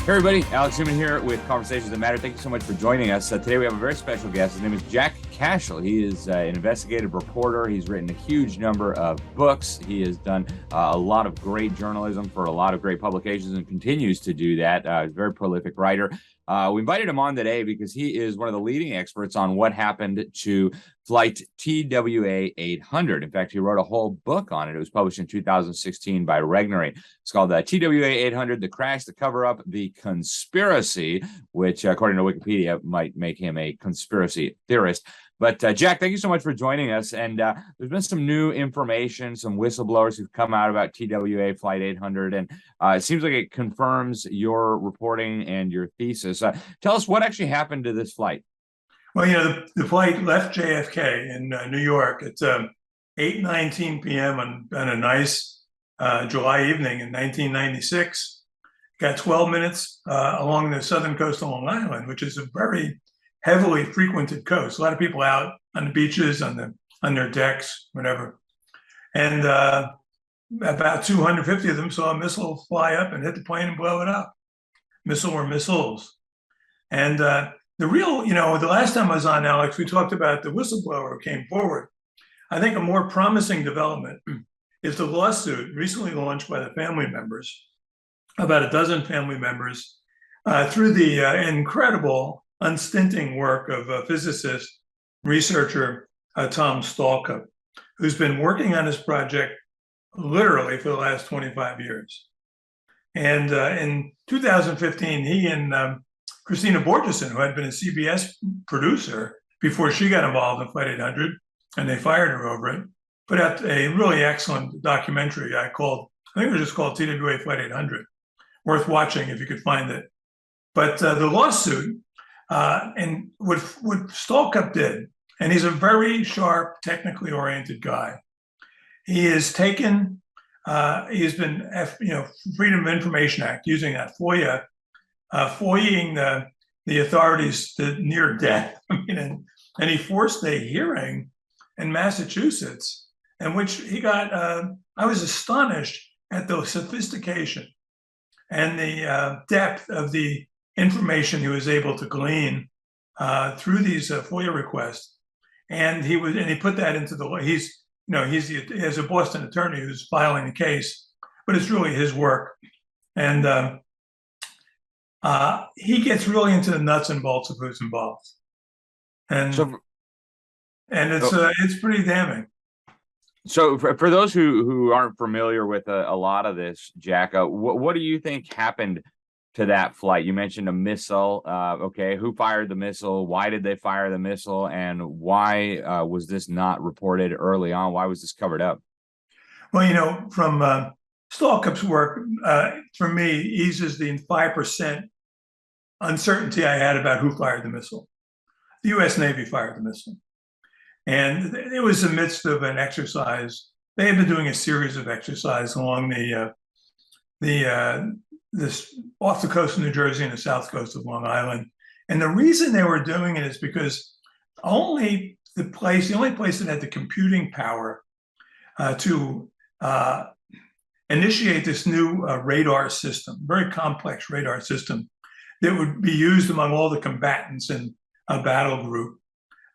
Hey everybody, Alex Newman here with Conversations That Matter. Thank you so much for joining us. Today we have a very special guest. His name is Jack Cashill. He is an investigative reporter. He's written a huge number of books. He has done a lot of great journalism for a lot of great publications and continues to do that. He's a very prolific writer. We invited him on today because he is one of the leading experts on what happened to Flight TWA-800. In fact, he wrote a whole book on it. It was published in 2016 by Regnery. It's called TWA-800, The Crash, The Cover-Up, The Conspiracy, which, according to Wikipedia, might make him a conspiracy theorist. But Jack, thank you so much for joining us. And there's been some new information, some whistleblowers who've come out about TWA Flight 800, and it seems like it confirms your reporting and your thesis. Tell us what actually happened to this flight. Well, the flight left JFK in New York at 8:19 p.m. on a nice July evening in 1996. Got 12 minutes along the southern coast of Long Island, which is a very heavily frequented coast. A lot of people out on the beaches, on their decks, whatever. And about 250 of them saw a missile fly up and hit the plane and blow it up. Missile or missiles. And the last time I was on, Alex, we talked about the whistleblower who came forward. I think a more promising development is the lawsuit recently launched by the family members, about a dozen family members, through the incredible, unstinting work of physicist, researcher Tom Stalkup, who's been working on this project literally for the last 25 years. And in 2015, he and Christina Borgeson, who had been a CBS producer before she got involved in Flight 800, and they fired her over it, put out a really excellent documentary I think it was just called TWA Flight 800, worth watching if you could find it. But the lawsuit, and what Stalkup did, and he's a very sharp, technically oriented guy. He has taken, he's been, Freedom of Information Act, using that FOIA, FOIAing the authorities to near death. And he forced a hearing in Massachusetts in which he got, I was astonished at the sophistication and the depth of the information he was able to glean through these FOIA requests. And he put that into the law. He's as a Boston attorney who's filing the case, but it's really his work. And he gets really into the nuts and bolts of who's involved. And it's pretty damning. So for those who aren't familiar with a lot of this, Jack, what do you think happened to that flight? You mentioned a missile. Okay, who fired the missile? Why did they fire the missile? And why was this not reported early on? Why was this covered up? Well, from Stalkup's work, for me, eases the 5% uncertainty I had about who fired the missile. The U.S. Navy fired the missile. And it was in the midst of an exercise. They had been doing a series of exercises along this off the coast of New Jersey and the south coast of Long Island. And the reason they were doing it is because the only place that had the computing power to initiate this new radar system, very complex radar system that would be used among all the combatants in a battle group,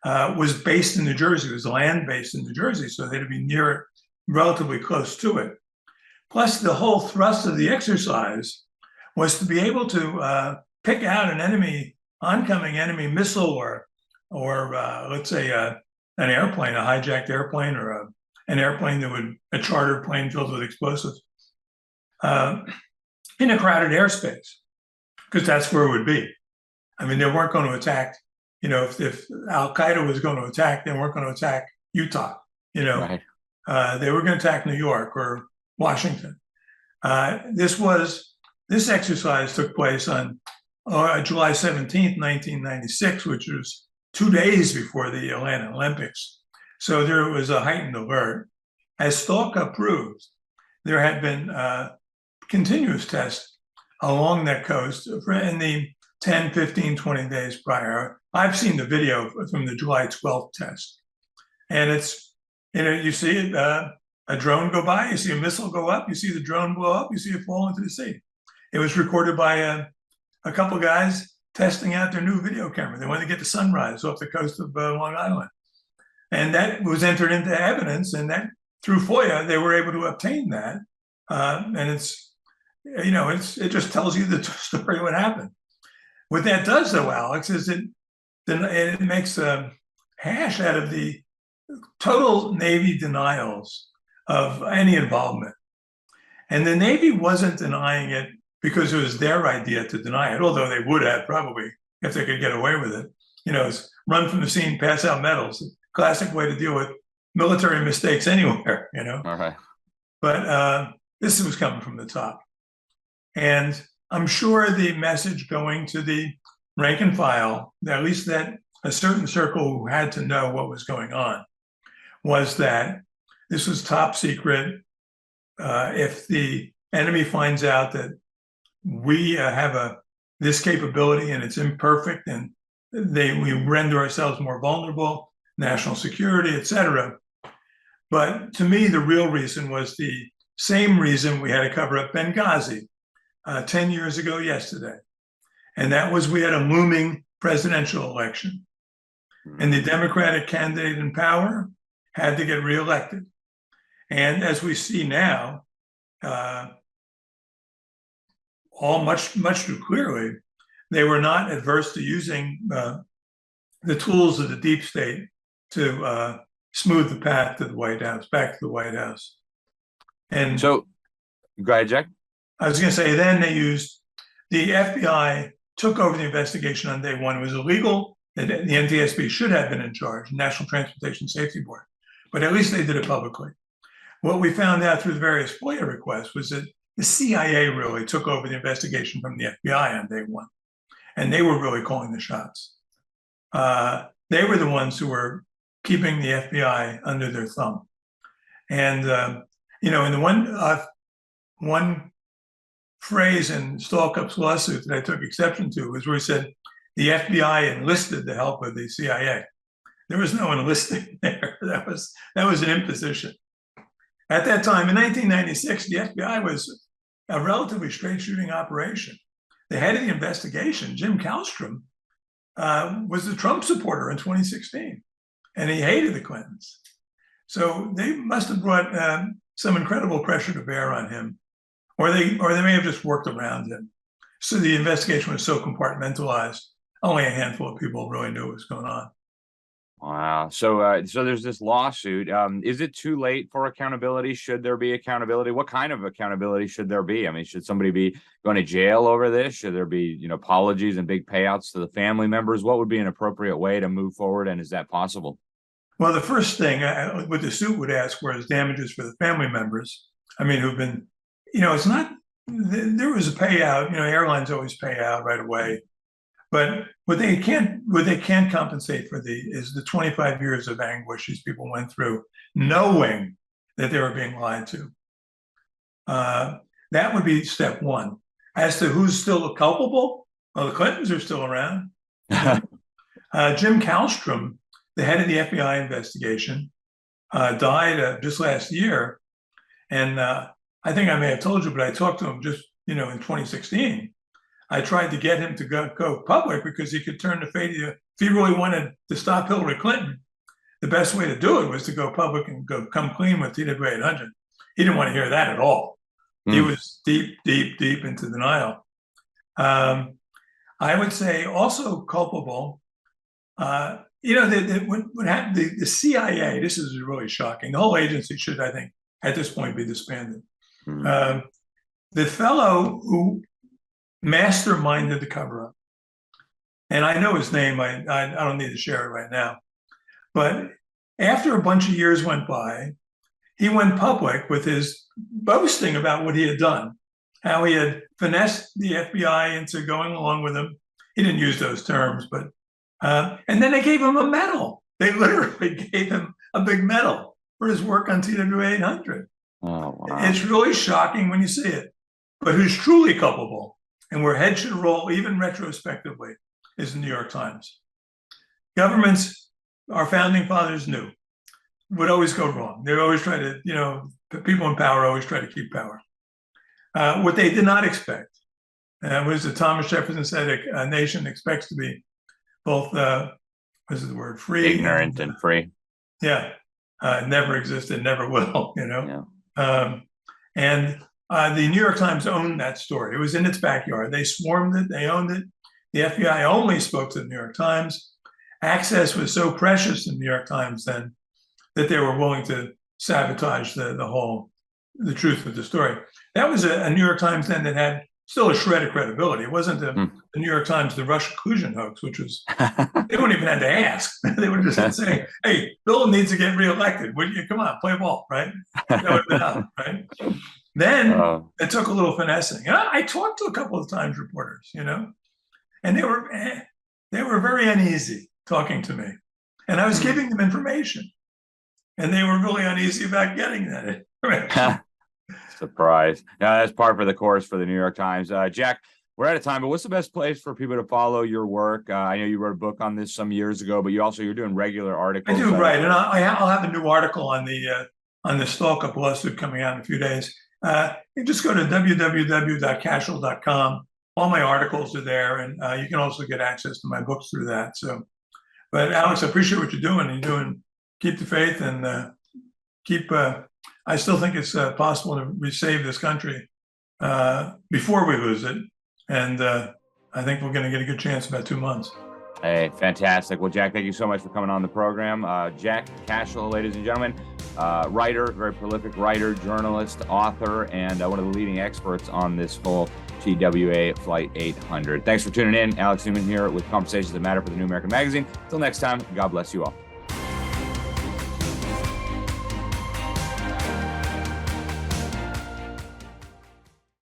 was based in New Jersey. It was land-based in New Jersey, so they'd be near it, relatively close to it. Plus, the whole thrust of the exercise was to be able to pick out an oncoming enemy missile, or let's say an airplane, a hijacked airplane, or a chartered plane filled with explosives, in a crowded airspace, because that's where it would be. I mean, they weren't going to attack. If Al Qaeda was going to attack, they weren't going to attack Utah. Right. They were going to attack New York or Washington. This exercise took place on July 17th, 1996, which was 2 days before the Atlanta Olympics. So there was a heightened alert. As Stalkup proved, there had been continuous tests along that coast in the 10, 15, 20 days prior. I've seen the video from the July 12th test. And it's, you see a drone go by, you see a missile go up, you see the drone blow up, you see it fall into the sea. It was recorded by a couple guys testing out their new video camera. They wanted to get the sunrise off the coast of Long Island. And that was entered into evidence, and that through FOIA, they were able to obtain that. And it just tells you the story of what happened. What that does, though, Alex, is it makes a hash out of the total Navy denials of any involvement. And the Navy wasn't denying it because it was their idea to deny it, although they would have probably if they could get away with it. It's run from the scene, pass out medals. Classic way to deal with military mistakes anywhere, All right. But this was coming from the top. And I'm sure the message going to the rank and file, at least that a certain circle who had to know what was going on, was that this was top secret. If the enemy finds out that we have this capability and it's imperfect and we render ourselves more vulnerable, national security, et cetera. But to me, the real reason was the same reason we had to cover up Benghazi 10 years ago yesterday. And that was we had a looming presidential election. And the Democratic candidate in power had to get reelected. And as we see now, all much too clearly, they were not adverse to using the tools of the deep state to smooth the path to the White House, back to the White House. And so, go ahead, Jack. I was going to say, then they used the FBI took over the investigation on day one. It was illegal. The NTSB should have been in charge, National Transportation Safety Board, but at least they did it publicly. What we found out through the various FOIA requests was that the CIA really took over the investigation from the FBI on day one, and they were really calling the shots. They were the ones who were keeping the FBI under their thumb. And, in the one phrase in Stalkup's lawsuit that I took exception to was where he said the FBI enlisted the help of the CIA. There was no enlisting there. That was an imposition. At that time, in 1996, the FBI was a relatively straight shooting operation. The head of the investigation, Jim Kallstrom, was a Trump supporter in 2016, and he hated the Clintons. So they must have brought some incredible pressure to bear on him, or they may have just worked around him. So the investigation was so compartmentalized, only a handful of people really knew what was going on. Wow. So there's this lawsuit. Is it too late for accountability? Should there be accountability? What kind of accountability should there be? I mean, should somebody be going to jail over this? Should there be, apologies and big payouts to the family members? What would be an appropriate way to move forward? And is that possible? Well, the first thing what the suit would ask for is damages for the family members. I mean, who've been, it's not, there was a payout, airlines always pay out right away. But what they can't compensate for is the 25 years of anguish these people went through, knowing that they were being lied to. That would be step one. As to who's still culpable, well, the Clintons are still around. Jim Kallstrom, the head of the FBI investigation, died just last year, and I think I may have told you, but I talked to him just in 2016. I tried to get him to go public because he could turn the fate of if he really wanted to stop Hillary Clinton, the best way to do it was to go public and come clean with TWA-800. He didn't want to hear that at all. He was deep into denial. I would say also culpable. What happened? The CIA. This is really shocking. The whole agency should, I think, at this point, be disbanded. The fellow who masterminded the cover-up, and I know his name. I don't need to share it right now. But after a bunch of years went by, he went public with his boasting about what he had done, how he had finessed the FBI into going along with him. He didn't use those terms, but and then they gave him a medal. They literally gave him a big medal for his work on TWA-800. Oh, wow. It's really shocking when you see it. But who's truly culpable and where heads should roll, even retrospectively, is the New York Times. Governments, our founding fathers knew, would always go wrong. They always try to, the people in power always try to keep power. What they did not expect Was it Thomas Jefferson said a nation expects to be both, what is the word, free? Ignorant and free. Yeah. Never existed, never will, Yeah. And the New York Times owned that story. It was in its backyard. They swarmed it. They owned it. The FBI only spoke to the New York Times. Access was so precious to the New York Times then that they were willing to sabotage the truth of the story. That was a New York Times then that had still a shred of credibility. It wasn't the New York Times, the Russia collusion hoax, which was, they wouldn't even have to ask. They would just say, hey, Bill needs to get reelected. Would you come on, play ball, right? That would have been out, right? Then it took a little finessing. And I talked to a couple of Times reporters, and they were very uneasy talking to me. And I was giving them information. And they were really uneasy about getting that information. Surprise. Now, that's par for the course for the New York Times. Jack, we're out of time, but what's the best place for people to follow your work? I know you wrote a book on this some years ago, but you're doing regular articles. I do, right. And I'll have a new article on the stalk-up lawsuit coming out in a few days. You just go to www.cashill.com. All my articles are there, and you can also get access to my books through that. So, but Alex, I appreciate what you're doing. Keep the faith and keep. I still think it's possible to save this country before we lose it, and I think we're going to get a good chance in about 2 months. Hey, fantastic. Well, Jack, thank you so much for coming on the program. Jack Cashill, ladies and gentlemen, writer, very prolific writer, journalist, author, and one of the leading experts on this whole TWA Flight 800. Thanks for tuning in. Alex Newman here with Conversations That Matter for the New American Magazine. Until next time, God bless you all.